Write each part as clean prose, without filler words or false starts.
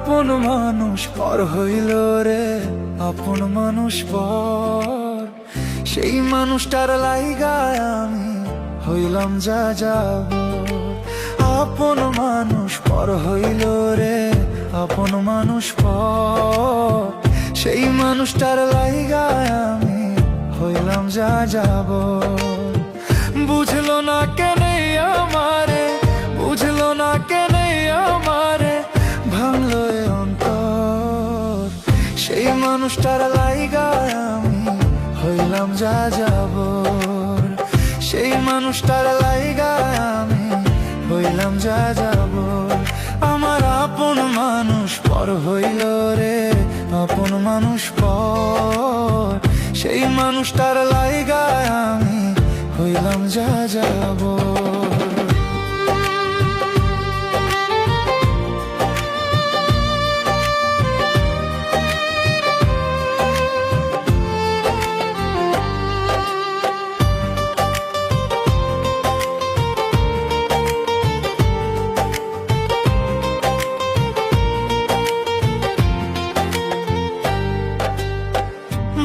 আপন মানুষ পর হইল রে, আপন মানুষ পর। সেই মানুষটার লাইগায় আমি হইলাম যা যাব। আপন মানুষ পর হইল রে, আপন মানুষ পর। সেই মানুষটার লাইগায় আমি হইলাম যা যাব। বুঝলো না কেন আমারে, বুঝলো না কেন আমারে, ভাঙলো এ অন্তর। সেই মানুষটার লাইগায় আমি হইলাম যা যাব। সেই মানুষটার লাইগায় আমি হইলাম যা যাব। আমার আপন মানুষ পর হইল রে, আপন মানুষ পর। সেই মানুষটার লাইগায় আমি হইলাম যা যাব।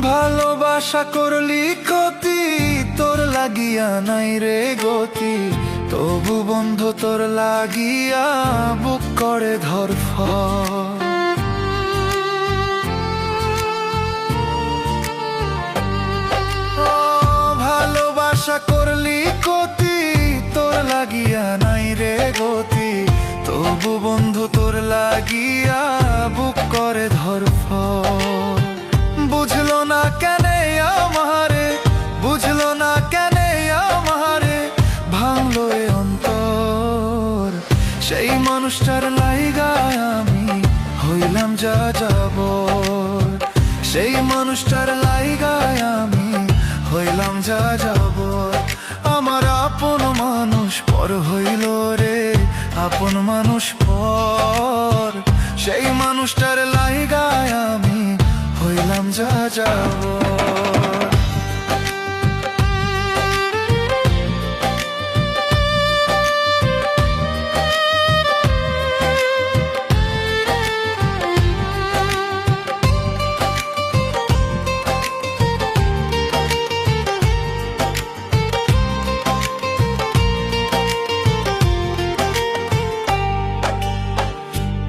ভালোবাসা করলি ক্ষতি, তোর লাগিয়া নাই রে গতি। তবু বন্ধু তোর লাগিয়া বুক করে ধরফর। ভালোবাসা করলি ক্ষতি, তোর লাগিয়া নাই রে গতি। তবু বন্ধু তোর লাগিয়া বুক করে ধরফর। বুঝলো না কেন আমারে, বুঝলো না কেন আমারে, ভাঙলো এ অন্তর। সেই মানুষটার লাইগায় আমি হইলাম যা যাব। সেই মানুষটার লাইগায় আমি হইলাম যা যাব। আমার আপন মানুষ পর হইল রে, আপন মানুষ পর। সেই মানুষটার লাইগায় আমি হইলাম যা যাব।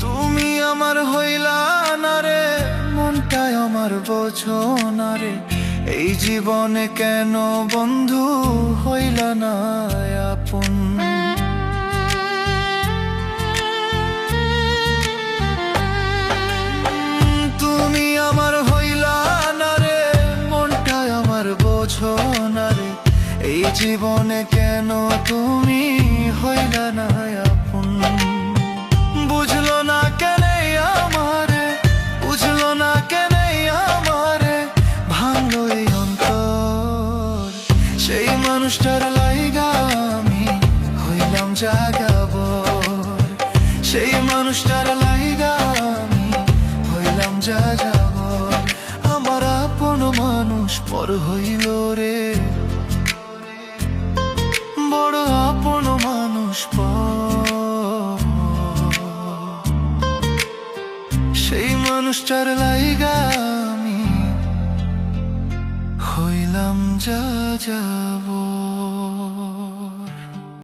তুমি আমার হইলা না রে, মনটাই আমার বোঝো না রে। এই জীবনে কেন বন্ধু হইলা না আপন। তুমি আমার হইলা না রে, মনটাই আমার বোঝো না রে। এই জীবনে কেন তুমি হইলা না আপন। বুঝলো না কেন আমারে, বুঝলো না কেন আমারে, ভাঙলো এই অন্তর। সেই মানুষটার লাইগা আমি হইলাম যা যাব। সেই মানুষটার লাইগা আমি হইলাম যা যাব। আমার আপন মানুষ পর হইল রে, বড় আপন মানুষ পর। সেই মানুষটার লাইগা আমি হইলাম যা যাব।